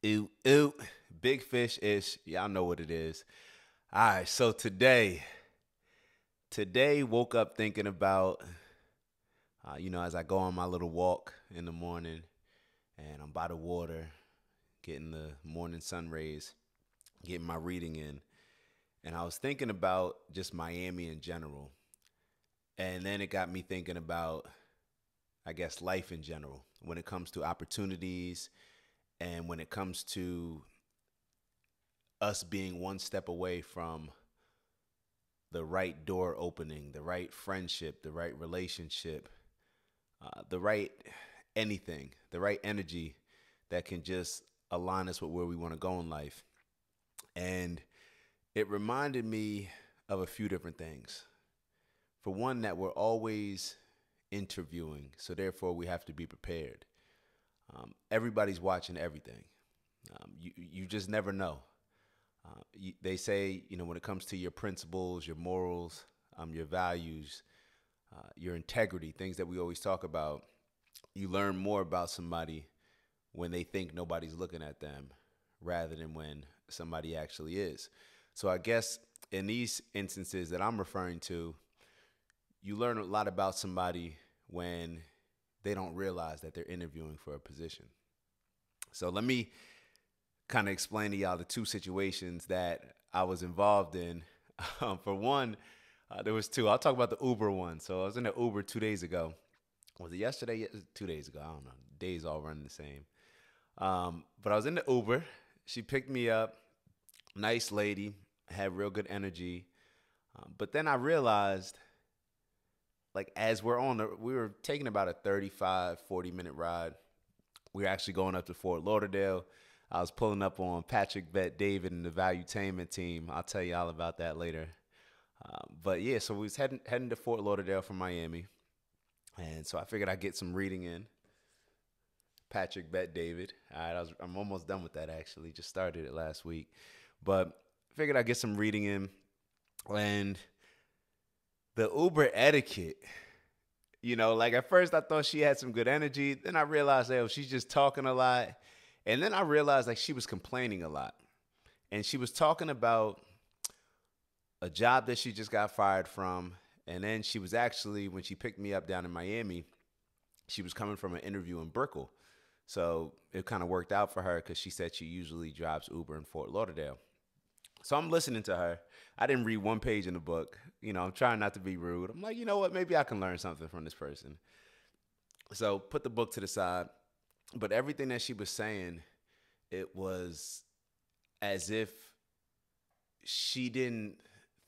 Ooh, ooh, big fish ish. Y'all know what it is. All right, so today woke up thinking about, as I go on my little walk in the morning and I'm by the water, getting the morning sun rays, getting my reading in, and I was thinking about just Miami in general. And then it got me thinking about, I guess, life in general when it comes to opportunities and when it comes to us being one step away from the right door opening, the right friendship, the right relationship, the right anything, the right energy that can just align us with where we want to go in life. And it reminded me of a few different things. For one, that we're always interviewing, so therefore we have to be prepared. Everybody's watching everything. You just never know. They say, when it comes to your principles, your morals, your values, your integrity, things that we always talk about, you learn more about somebody when they think nobody's looking at them rather than when somebody actually is. So I guess in these instances that I'm referring to, you learn a lot about somebody when they don't realize that they're interviewing for a position. So let me kind of explain to y'all the two situations that I was involved in. For one, there was two. I'll talk about the Uber one. So I was in the Uber 2 days ago. Was it yesterday? 2 days ago. I don't know. Days all running the same. But I was in the Uber. She picked me up. Nice lady. Had real good energy. But then I realized, like, as we were taking about a 35, 40-minute ride. We were actually going up to Fort Lauderdale. I was pulling up on Patrick, Bet, David, and the Valuetainment team. I'll tell you all about that later. But yeah, so we was heading to Fort Lauderdale from Miami. And so I figured I'd get some reading in. Patrick, Bet, David. All right, I'm almost done with that, actually. Just started it last week. But figured I'd get some reading in. And the Uber etiquette, like at first I thought she had some good energy. Then I realized, she's just talking a lot. And then I realized, like, she was complaining a lot. And she was talking about a job that she just got fired from. And then she was actually, when she picked me up down in Miami, she was coming from an interview in Brickell. So it kind of worked out for her because she said she usually drives Uber in Fort Lauderdale. So I'm listening to her. I didn't read one page in the book. I'm trying not to be rude. I'm like, you know what? Maybe I can learn something from this person. So put the book to the side. But everything that she was saying, it was as if she didn't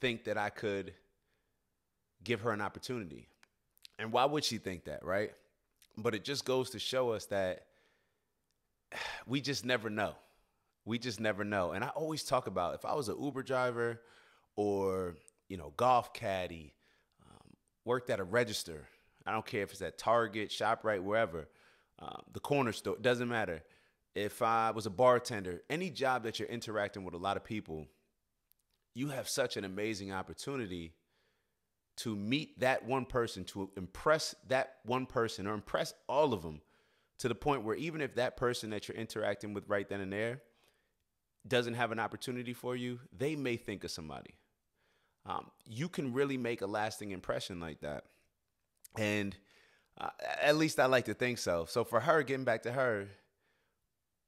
think that I could give her an opportunity. And why would she think that, right? But it just goes to show us that we just never know. We just never know. And I always talk about, if I was an Uber driver or, golf caddy, worked at a register, I don't care if it's at Target, ShopRite, wherever, the corner store, it doesn't matter. If I was a bartender, any job that you're interacting with a lot of people, you have such an amazing opportunity to meet that one person, to impress that one person or impress all of them to the point where even if that person that you're interacting with right then and there doesn't have an opportunity for you, they may think of somebody. You can really make a lasting impression like that. And at least I like to think so. So for her, getting back to her,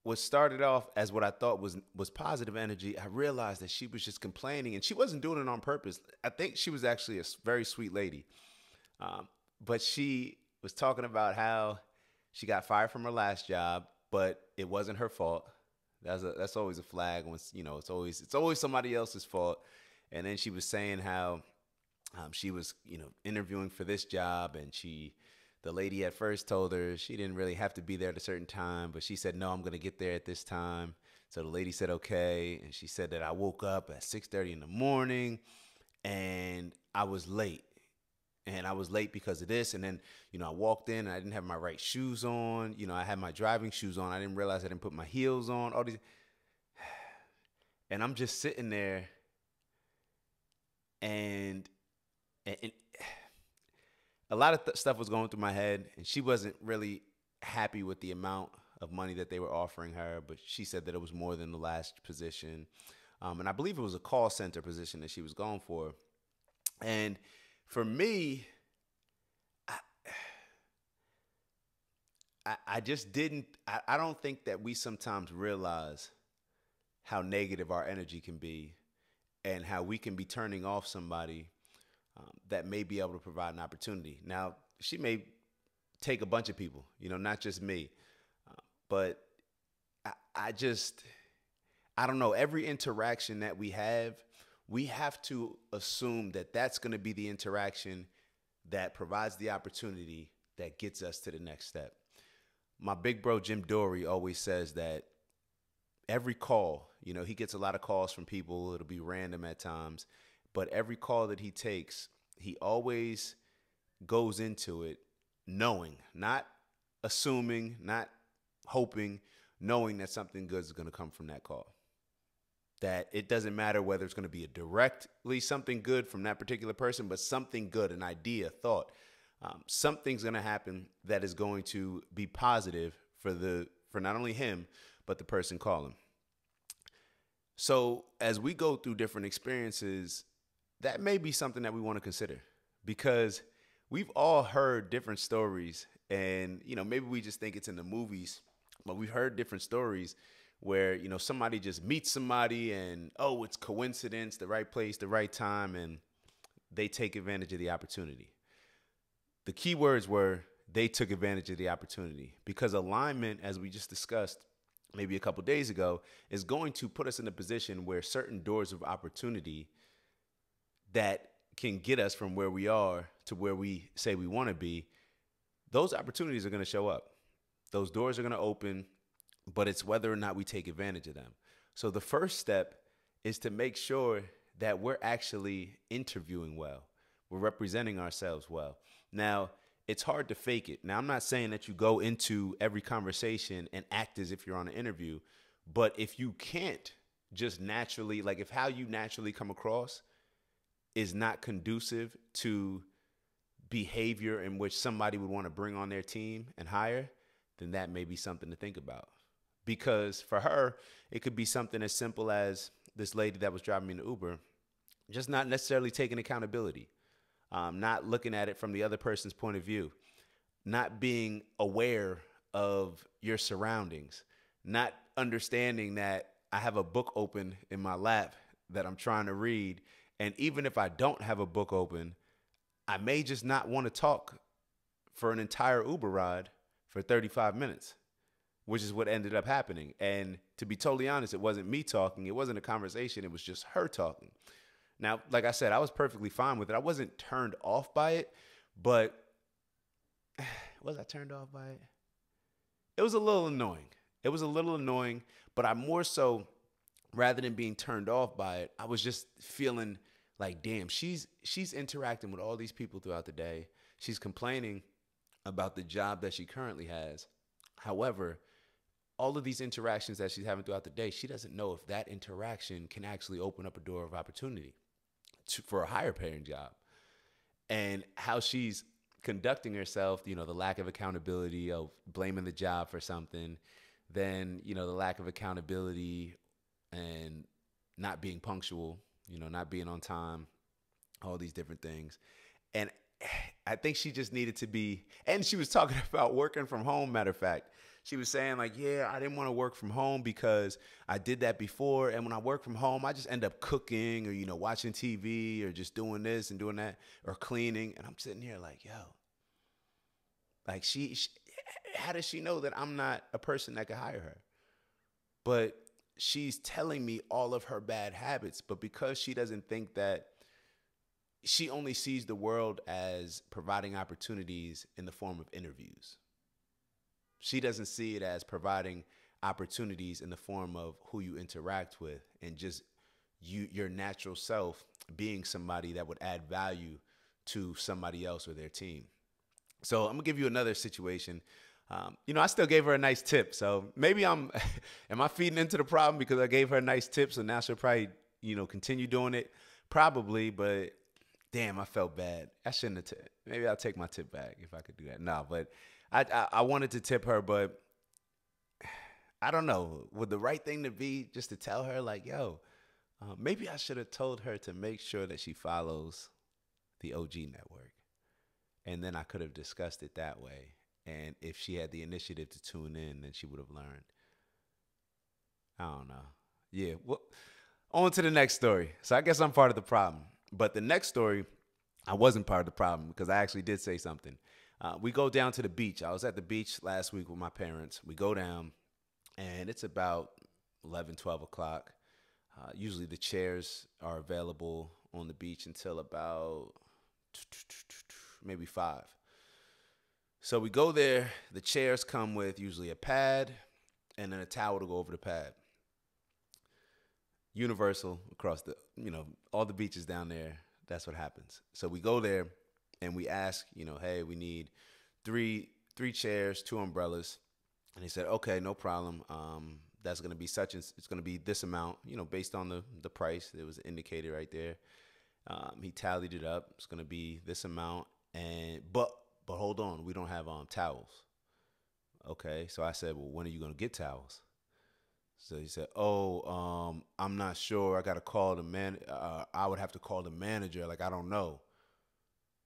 what started off as what I thought was positive energy, I realized that she was just complaining, and she wasn't doing it on purpose. I think she was actually a very sweet lady. But she was talking about how she got fired from her last job, but it wasn't her fault. That's always a flag when it's always somebody else's fault. And then she was saying how she was interviewing for this job, and the lady at first told her she didn't really have to be there at a certain time, but she said, no, I'm going to get there at this time. So the lady said, okay. And she said that I woke up at 6:30 in the morning and I was late. And I was late because of this. And then, I walked in and I didn't have my right shoes on. I had my driving shoes on. I didn't realize I didn't put my heels on. All these. And I'm just sitting there and a lot of stuff was going through my head, and she wasn't really happy with the amount of money that they were offering her, but she said that it was more than the last position. And I believe it was a call center position that she was going for. And for me, I just didn't, I don't think that we sometimes realize how negative our energy can be and how we can be turning off somebody that may be able to provide an opportunity. Now, she may take a bunch of people, not just me. But I just, I don't know, every interaction that we have to assume that that's going to be the interaction that provides the opportunity that gets us to the next step. My big bro, Jim Dory, always says that every call, he gets a lot of calls from people. It'll be random at times. But every call that he takes, he always goes into it knowing, not assuming, not hoping, knowing that something good is going to come from that call. That it doesn't matter whether it's going to be a directly something good from that particular person, but something good, an idea, thought. Something's going to happen that is going to be positive for not only him, but the person calling. So as we go through different experiences, that may be something that we want to consider, because we've all heard different stories, and maybe we just think it's in the movies, but we've heard different stories where somebody just meets somebody and it's coincidence, the right place, the right time, and they take advantage of the opportunity. The key words were they took advantage of the opportunity, because alignment, as we just discussed maybe a couple days ago, is going to put us in a position where certain doors of opportunity that can get us from where we are to where we say we want to be, those opportunities are going to show up. Those doors are going to open, but it's whether or not we take advantage of them. So the first step is to make sure that we're actually interviewing well. We're representing ourselves well. Now, it's hard to fake it. Now, I'm not saying that you go into every conversation and act as if you're on an interview, but if you can't just naturally, like if how you naturally come across is not conducive to behavior in which somebody would want to bring on their team and hire, then that may be something to think about. Because for her, it could be something as simple as this lady that was driving me in the Uber, just not necessarily taking accountability. Not looking at it from the other person's point of view, not being aware of your surroundings, not understanding that I have a book open in my lap that I'm trying to read. And even if I don't have a book open, I may just not want to talk for an entire Uber ride for 35 minutes, which is what ended up happening. And to be totally honest, it wasn't me talking. It wasn't a conversation. It was just her talking. Now, like I said, I was perfectly fine with it. I wasn't turned off by it, but was I turned off by it? It was a little annoying. But I more so, rather than being turned off by it, I was just feeling like, damn, she's interacting with all these people throughout the day. She's complaining about the job that she currently has. However, all of these interactions that she's having throughout the day, she doesn't know if that interaction can actually open up a door of opportunity for a higher paying job. And how she's conducting herself, the lack of accountability of blaming the job for something, then, the lack of accountability and not being punctual, not being on time, all these different things. And I think she just needed to be, and she was talking about working from home, matter of fact. She was saying like, yeah, I didn't want to work from home because I did that before. And when I work from home, I just end up cooking or, watching TV or just doing this and doing that or cleaning. And I'm sitting here like, yo, like she how does she know that I'm not a person that could hire her? But she's telling me all of her bad habits. But because she doesn't think that, she only sees the world as providing opportunities in the form of interviews. She doesn't see it as providing opportunities in the form of who you interact with and just your natural self being somebody that would add value to somebody else or their team. So I'm gonna give you another situation. I still gave her a nice tip. So maybe am I feeding into the problem because I gave her a nice tip? So now she'll probably, continue doing it. Probably, but damn, I felt bad. I shouldn't have tipped. Maybe I'll take my tip back if I could do that. No, but I wanted to tip her, but I don't know. Would the right thing to be just to tell her, like, yo, maybe I should have told her to make sure that she follows the OG network. And then I could have discussed it that way. And if she had the initiative to tune in, then she would have learned. I don't know. Yeah. Well, on to the next story. So I guess I'm part of the problem. But the next story, I wasn't part of the problem because I actually did say something. We go down to the beach. I was at the beach last week with my parents. We go down, and it's about 11, 12 o'clock. Usually the chairs are available on the beach until about maybe 5. So we go there. The chairs come with usually a pad and then a towel to go over the pad. Universal across all the beaches down there. That's what happens. So we go there and we ask, hey, we need three chairs, 2 umbrellas. And he said, okay, no problem. That's going to be it's going to be this amount, based on the price. It was indicated right there. He tallied it up. It's going to be this amount. But hold on, we don't have towels. Okay. So I said, well, when are you going to get towels? So he said, I'm not sure. I got to call the man. I would have to call the manager. Like, I don't know.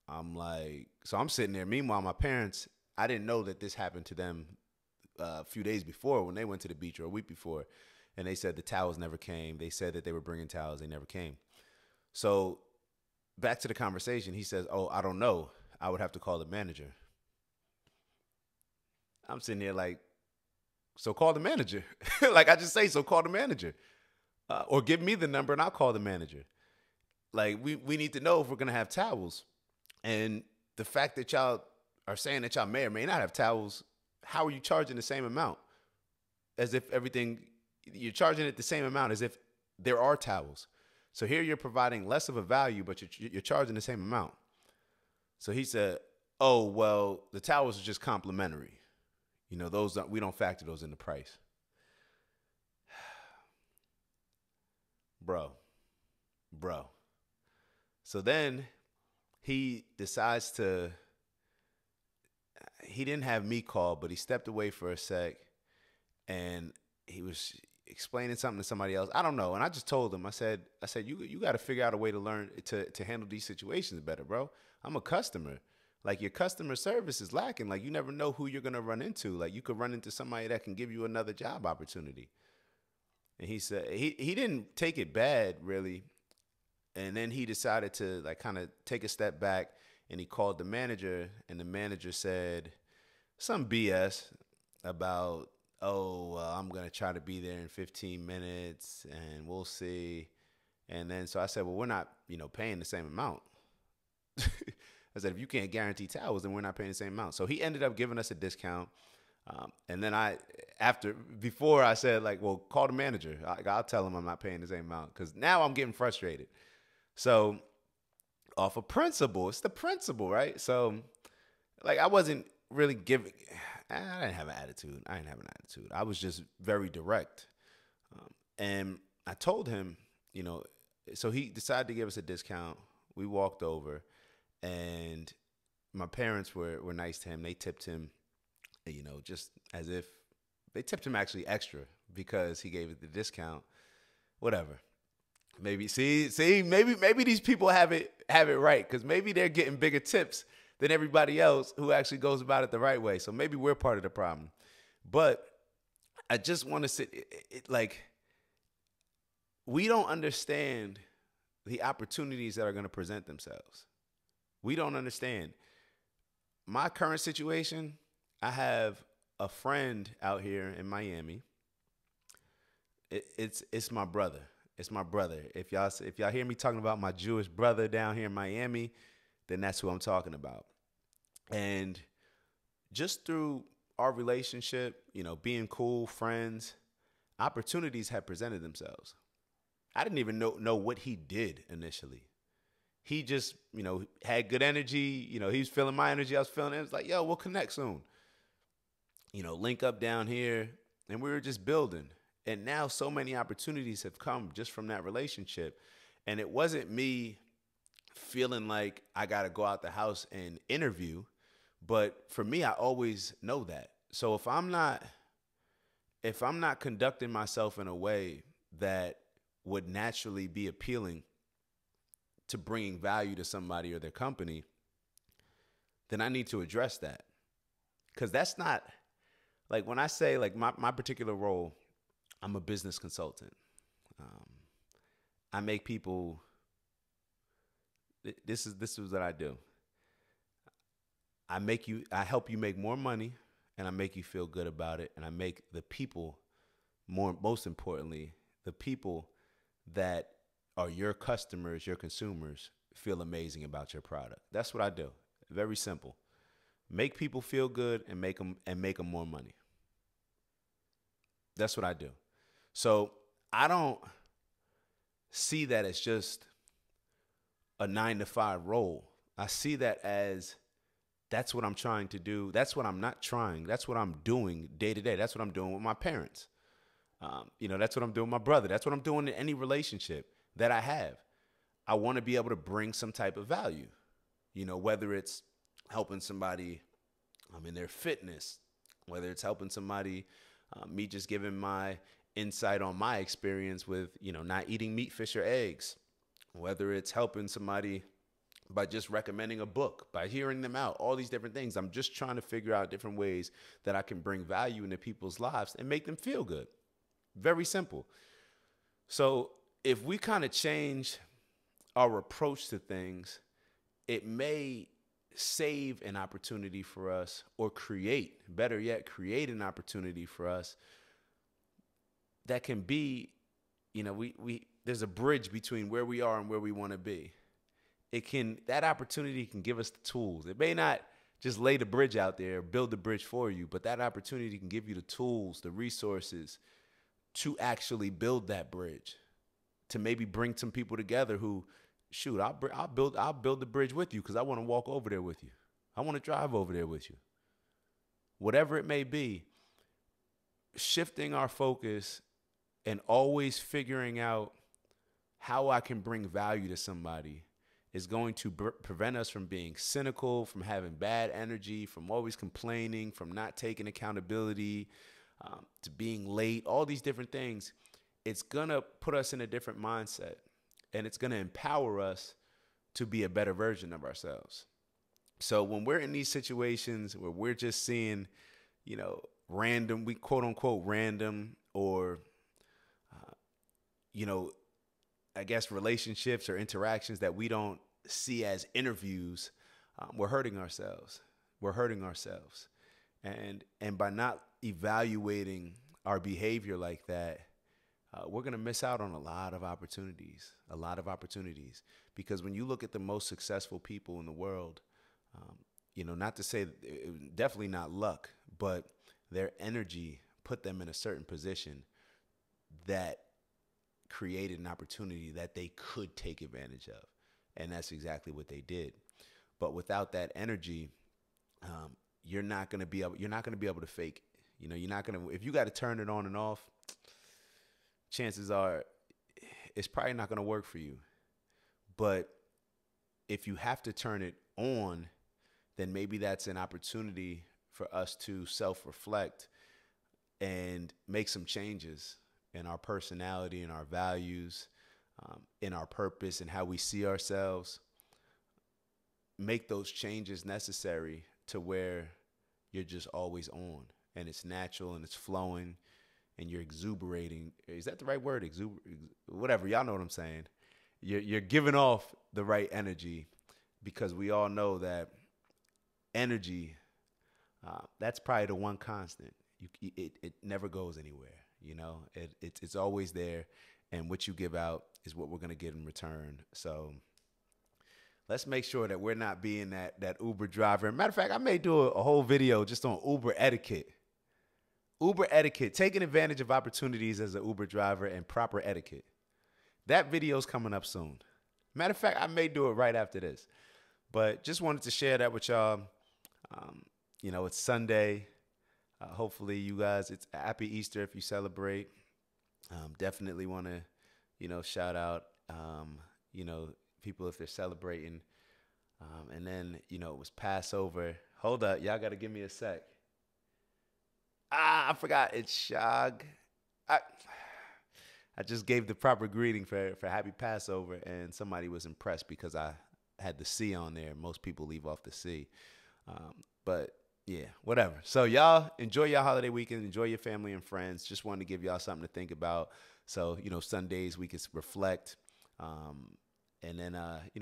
I'm like, so I'm sitting there. Meanwhile, my parents, I didn't know that this happened to them a few days before when they went to the beach, or a week before. And they said the towels never came. They said that they were bringing towels. They never came. So back to the conversation. He says, I don't know. I would have to call the manager. I'm sitting there like, so call the manager. Like I just say, so call the manager. Or give me the number and I'll call the manager. Like we need to know if we're going to have towels. And the fact that y'all are saying that y'all may or may not have towels, how are you charging the same amount? As if you're charging it the same amount as if there are towels. So here you're providing less of a value, but you're charging the same amount. So he said, oh, well, the towels are just complimentary. We don't factor those in the price. Bro. So then he decides he didn't have me call, but he stepped away for a sec and he was explaining something to somebody else. I don't know. And I just told him, I said, you got to figure out a way to learn to handle these situations better, bro. I'm a customer. Like, your customer service is lacking. Like, you never know who you're going to run into. Like, you could run into somebody that can give you another job opportunity. And he said he didn't take it bad, really. And then he decided to, like, kind of take a step back, and he called the manager, and the manager said some BS about, I'm going to try to be there in 15 minutes, and we'll see. And then so I said, well, we're not, paying the same amount. I said, if you can't guarantee towels, then we're not paying the same amount. So he ended up giving us a discount. And then before I said, like, well, call the manager. I'll tell him I'm not paying the same amount, because now I'm getting frustrated. So off of principle, it's the principle, right? So, like, I wasn't really I didn't have an attitude. I was just very direct. And I told him, so he decided to give us a discount. We walked over. And my parents were nice to him. They tipped him, just as if they tipped him actually extra because he gave it the discount. Whatever. Maybe maybe these people have it right, because maybe they're getting bigger tips than everybody else who actually goes about it the right way. So maybe we're part of the problem. But I just want to say, we don't understand the opportunities that are going to present themselves. We don't understand. My current situation, I have a friend out here in Miami. It's my brother. It's my brother. If y'all hear me talking about my Jewish brother down here in Miami, then that's who I'm talking about. And just through our relationship, being cool, friends, opportunities have presented themselves. I didn't even know what he did initially. He just, had good energy. He was feeling my energy. I was feeling it. It was like, yo, we'll connect soon. Link up down here. And we were just building. And now so many opportunities have come just from that relationship. And it wasn't me feeling like I got to go out the house and interview. But for me, I always know that. So if I'm not if I'm not conducting myself in a way that would naturally be appealing to bringing value to somebody or their company, then I need to address that. Because that's not, like, when I say, like, my particular role, I'm a business consultant. Um, I make people, this is what I do. I help you make more money, and I make you feel good about it, and I make the people, most importantly, the people that are your customers, your consumers, feel amazing about your product. That's what I do. Very simple. Make people feel good and make them more money. That's what I do. So I don't see that as just a 9 to 5 role. I see that as that's what I'm trying to do. That's what I'm not trying. That's what I'm doing day to day. That's what I'm doing with my parents. That's what I'm doing with my brother. That's what I'm doing in any relationship that I have. I want to be able to bring some type of value, whether it's helping somebody in their fitness, whether it's helping somebody, me just giving my insight on my experience with, not eating meat, fish, or eggs, whether it's helping somebody by just recommending a book, by hearing them out, all these different things. I'm just trying to figure out different ways that I can bring value into people's lives and make them feel good. Very simple. So if we kind of change our approach to things, it may save an opportunity for us, or better yet, create an opportunity for us that can be, there's a bridge between where we are and where we want to be. That opportunity can give us the tools. It may not just lay the bridge out there, build the bridge for you, but that opportunity can give you the tools, the resources to actually build that bridge, to maybe bring some people together who, shoot, I'll build the bridge with you because I want to walk over there with you. I want to drive over there with you. Whatever it may be, shifting our focus and always figuring out how I can bring value to somebody is going to prevent us from being cynical, from having bad energy, from always complaining, from not taking accountability, to being late, all these different things. It's going to put us in a different mindset, and it's going to empower us to be a better version of ourselves. So when we're in these situations where we're just seeing, random, we quote unquote random, or, I guess relationships or interactions that we don't see as interviews, we're hurting ourselves. And by not evaluating our behavior like that, we're going to miss out on a lot of opportunities, because when you look at the most successful people in the world, not to say, definitely not luck, but their energy put them in a certain position that created an opportunity that they could take advantage of. And that's exactly what they did. But without that energy, you're not going to be able to fake it. You're not going to, if you got to turn it on and off, chances are it's probably not going to work for you. But if you have to turn it on, then maybe that's an opportunity for us to self-reflect and make some changes in our personality, in our values, in our purpose, and how we see ourselves. Make those changes necessary to where you're just always on, and it's natural and it's flowing and you're exuberating. Is that the right word? Whatever. Y'all know what I'm saying. You're giving off the right energy, because we all know that energy, that's probably the one constant. It never goes anywhere. It's always there, and what you give out is what we're going to get in return. So let's make sure that we're not being that Uber driver. Matter of fact, I may do a whole video just on Uber etiquette. Uber etiquette, taking advantage of opportunities as an Uber driver, and proper etiquette. That video's coming up soon. Matter of fact, I may do it right after this. But just wanted to share that with y'all. It's Sunday. Hopefully you guys, it's happy Easter if you celebrate. Definitely want to, shout out, people if they're celebrating. And then, it was Passover. Hold up. Y'all got to give me a sec. I forgot. It's Shag. I, I just gave the proper greeting for Happy Passover, and somebody was impressed because I had the C on there. Most people leave off the C. But yeah, whatever. So y'all enjoy your holiday weekend. Enjoy your family and friends. Just wanted to give y'all something to think about. So, Sundays we can reflect. And then,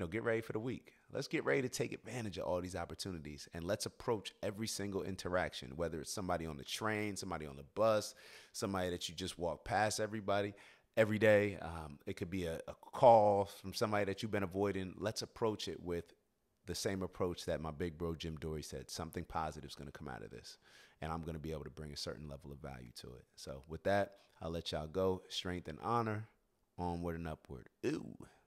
get ready for the week. Let's get ready to take advantage of all these opportunities, and let's approach every single interaction, whether it's somebody on the train, somebody on the bus, somebody that you just walk past every day. It could be a call from somebody that you've been avoiding. Let's approach it with the same approach that my big bro Jim Dory said. Something positive is going to come out of this, and I'm going to be able to bring a certain level of value to it. So with that, I'll let y'all go. Strength and honor, onward and upward. Ooh.